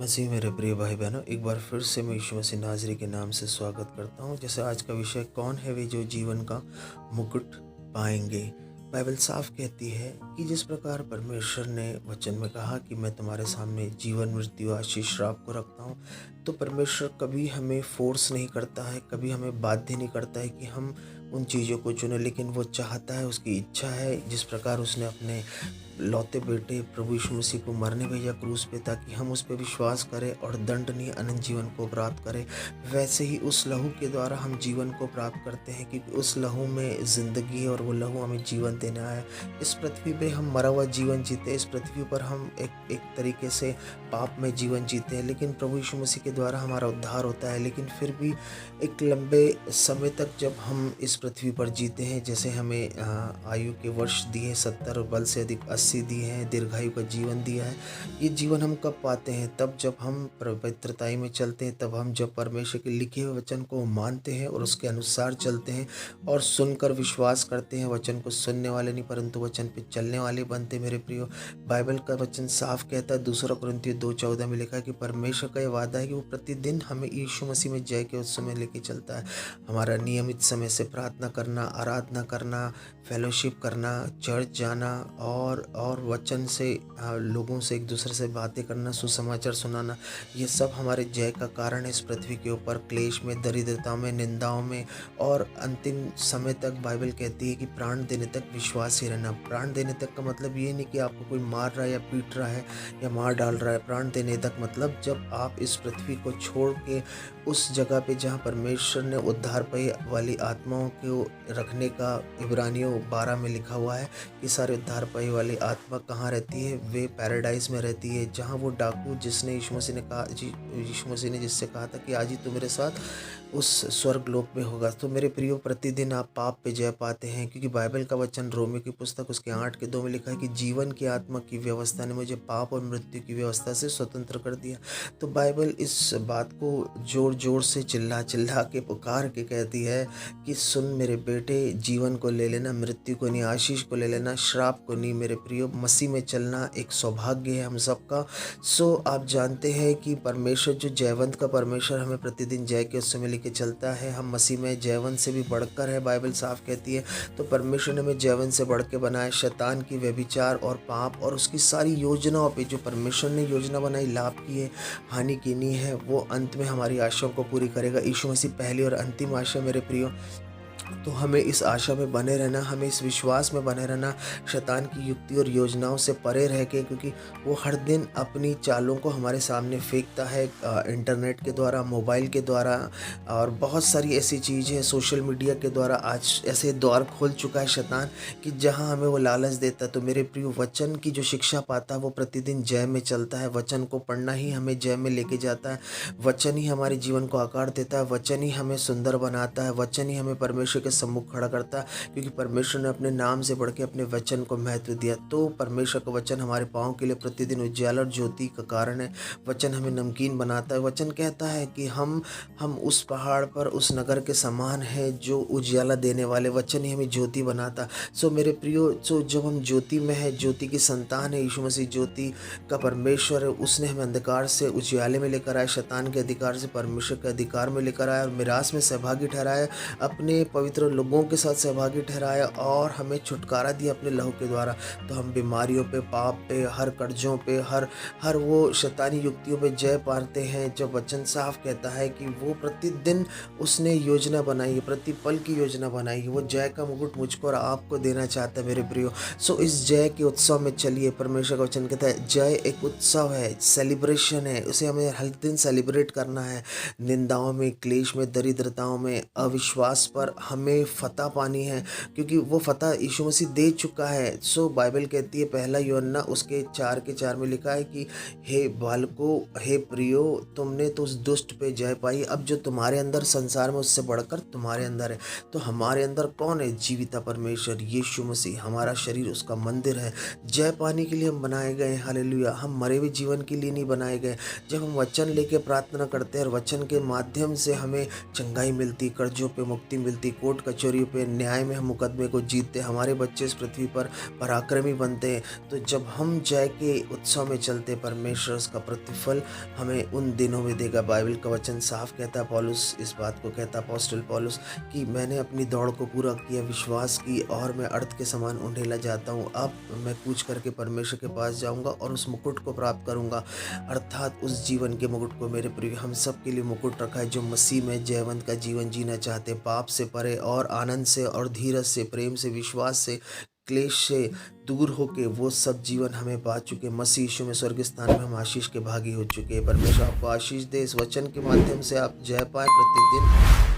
मसीह मेरे प्रिय भाई बहनों, एक बार फिर से मैं यीशु मसीह नाज़री के नाम से स्वागत करता हूँ। जैसे आज का विषय, कौन है वे जो जीवन का मुकुट पाएंगे। बाइबल साफ कहती है कि जिस प्रकार परमेश्वर ने वचन में कहा कि मैं तुम्हारे सामने जीवन, मृत्यु, आशीष, श्राप को रखता हूँ, तो परमेश्वर कभी हमें फोर्स नहीं करता है, कभी हमें बाध्य नहीं करता है कि हम उन चीज़ों को चुने, लेकिन वो चाहता है, उसकी इच्छा है। जिस प्रकार उसने अपने लौते बेटे प्रभु यीशु मसीह को मरने भेजा क्रूस पे, ताकि हम उस पे विश्वास करें और दंडनीय अनंत जीवन को प्राप्त करें, वैसे ही उस लहू के द्वारा हम जीवन को प्राप्त करते हैं, क्योंकि उस लहू में ज़िंदगी है और वो लहू हमें जीवन देने आया है। इस पृथ्वी पे हम मरा हुआ जीवन जीते, इस पृथ्वी पर हम एक तरीके से पाप में जीवन जीते हैं, लेकिन प्रभु यीशु मसीह के द्वारा हमारा उद्धार होता है। लेकिन फिर भी एक लंबे समय तक जब हम इस पृथ्वी पर जीते हैं, जैसे हमें आयु के वर्ष दिए 70 और बल से अधिक 80 दिए हैं, दीर्घायु का जीवन दिया है। ये जीवन हम कब पाते हैं? तब जब हम पवित्रताई में चलते हैं, तब हम जब परमेश्वर के लिखे हुए वचन को मानते हैं और उसके अनुसार चलते हैं और सुनकर विश्वास करते हैं। वचन को सुनने वाले नहीं परंतु वचन पे चलने वाले बनते हैं। मेरे प्रियो, बाइबल का वचन साफ कहता है, 2 कुरिन्थियों 2:14 में लिखा है कि परमेश्वर का ये वादा है कि वो प्रतिदिन हमें यीशु मसीह में जय के उत्सव में लेके चलता है। हमारा नियमित समय से प्रार्थना करना, आराधना करना, फेलोशिप करना, चर्च जाना और वचन से लोगों से एक दूसरे से बातें करना, सुसमाचार सुनाना, ये सब हमारे जय का कारण है। इस पृथ्वी के ऊपर क्लेश में, दरिद्रता में, निंदाओं में और अंतिम समय तक बाइबल कहती है कि प्राण देने तक विश्वास ही रहना। प्राण देने तक का मतलब ये नहीं कि आपको कोई मार रहा है या पीट रहा है या मार डाल रहा है। प्राण देने तक मतलब जब आप इस पृथ्वी को छोड़ के उस जगह पे जहाँ परमेश्वर ने उद्धार पाई वाली आत्माओं को रखने का इब्रानियों 12 में लिखा हुआ है कि सारे उद्धार पाई वाली आत्मा कहाँ रहती है? वे पैराडाइज में रहती है, जहाँ वो डाकू जिसने यीशु मसीह ने जिससे कहा था कि आज ही तू मेरे साथ उस स्वर्ग लोक में होगा। तो मेरे प्रियो, प्रतिदिन आप पाप पे जय पाते हैं, क्योंकि बाइबल का वचन रोमियो की पुस्तक उसके 8:2 में लिखा है कि जीवन की आत्मा की व्यवस्था ने मुझे पाप और मृत्यु की व्यवस्था से स्वतंत्र कर दिया। तो बाइबल इस बात को जोर जोर से चिल्ला चिल्ला के पुकार के कहती है कि सुन मेरे बेटे, जीवन को ले लेना, मृत्यु को नहीं, आशीष को ले लेना, श्राप को नहीं। मेरे प्रियो, मसीह में चलना एक सौभाग्य है हम सबका। सो आप जानते हैं कि परमेश्वर जो जयवंत का परमेश्वर हमें प्रतिदिन जय के उत्सव में लेके चलता है। हम मसीह में जयवंत से भी बढ़कर है, बाइबल साफ कहती है। तो परमेश्वर ने हमें जयवंत से बढ़ के बनाया। शैतान की व्यभिचार और पाप और उसकी सारी योजनाओं पे जो परमेश्वर ने योजना बनाई, लाभ की है, हानि की नहीं है, वो अंत में हमारी आशाओं को पूरी करेगा। यीशु मसीह पहली और अंतिम आशा मेरे प्रियो। तो हमें इस आशा में बने रहना, हमें इस विश्वास में बने रहना, शैतान की युक्ति और योजनाओं से परे रह के, क्योंकि वो हर दिन अपनी चालों को हमारे सामने फेंकता है, इंटरनेट के द्वारा, मोबाइल के द्वारा और बहुत सारी ऐसी चीज़ें हैं, सोशल मीडिया के द्वारा आज ऐसे द्वार खोल चुका है शैतान कि जहां हमें वो लालच देता है। तो मेरे प्रिय, वचन की जो शिक्षा पाता है वो प्रतिदिन जय में चलता है। वचन को पढ़ना ही हमें जय में लेके जाता है। वचन ही हमारे जीवन को आकार देता है। वचन ही हमें सुंदर बनाता है। वचन ही हमें परमेश्वर के सम्मुख खड़ा करता है, क्योंकि परमेश्वर ने अपने नाम से बढ़ के अपने वचन को महत्व दिया। तो परमेश्वर का वचन हमारे पाँव के लिए प्रतिदिन उज्याला और ज्योति का कारण है। वचन हमें नमकीन बनाता है। वचन कहता है कि हम उस पहाड़ पर, उस नगर के समान है जो उज्याला देने वाले। वचन ही हमें ज्योति बनाता। सो मेरे प्रियो, सो जब हम ज्योति में है, ज्योति की संतान है, यीशु मसीह ज्योति का परमेश्वर है, उसने हमें अंधकार से उजियाले में लेकर आया, शैतान के अधिकार से परमेश्वर के अधिकार में लेकर आया और मिरास में सहभागी ठहराया, अपने पवित्र लोगों के साथ सहभागी ठहराया और हमें छुटकारा दिया अपने लहू के द्वारा। तो हम बीमारियों पे, पाप पे, हर कर्जों पे, हर वो शैतानी युक्तियों पे जय पाते हैं। जब वचन साफ कहता है कि वो प्रतिदिन उसने योजना बनाई है, प्रतिपल की योजना बनाई है, वो जय का मुकुट मुझको और आपको देना चाहता है मेरे प्रियो। सो इस जय के उत्सव में चलिए। परमेश्वर का वचन कहता है जय एक उत्सव है, सेलिब्रेशन है, उसे हमें हर दिन सेलिब्रेट करना है। निंदाओं में, क्लेश में, दरिद्रताओं में, अविश्वास पर हमें फतह पानी है, क्योंकि वो फतह यीशु मसीह दे चुका है। सो बाइबल कहती है, पहला यूहन्ना उसके 4:4 में लिखा है कि हे बालको, हे प्रियो, तुमने तो उस दुष्ट पे जय पाई। अब जो तुम्हारे अंदर संसार में उससे बढ़कर तुम्हारे अंदर है। तो हमारे अंदर कौन है? जीविता परमेश्वर यीशु मसीह। हमारा शरीर उसका मंदिर है। जय पाने के लिए हम बनाए गए हैं। हालेलुया। हम मरे हुए जीवन के लिए नहीं बनाए गए। जब हम वचन लेके प्रार्थना करते हैं और वचन के माध्यम से हमें चंगाई मिलती, कर्जों पे मुक्ति मिलती, कोर्ट कोर्ट कचहरियों पे न्याय में हम मुकदमे को जीतते, हमारे बच्चे इस पृथ्वी पर पराक्रमी बनते हैं। तो जब हम जय के उत्सव में चलते, परमेश्वर उसका प्रतिफल हमें उन दिनों में देगा। बाइबल का वचन साफ कहता है, पौलुस इस बात को कहता है, अपोस्टल पौलुस, कि मैंने अपनी दौड़ को पूरा किया, विश्वास की, और मैं अर्थ के समान उंडेला जाता हूँ। अब मैं कूच करके परमेश्वर के पास जाऊँगा और उस मुकुट को प्राप्त करूँगा, अर्थात उस जीवन के मुकुट को। मेरे प्रिय, हम सब के लिए मुकुट रखा है जो मसीह में जयवंत का जीवन जीना चाहते, पाप से परे और आनंद से और धीरज से, प्रेम से, विश्वास से, क्लेश से दूर होके वो सब जीवन हमें पा चुके। मसीह यीशु में स्वर्ग स्थान में हम आशीष के भागी हो चुके हैं। परमेश्वर आपको आशीष दे, इस वचन के माध्यम से आप जय पाए प्रतिदिन।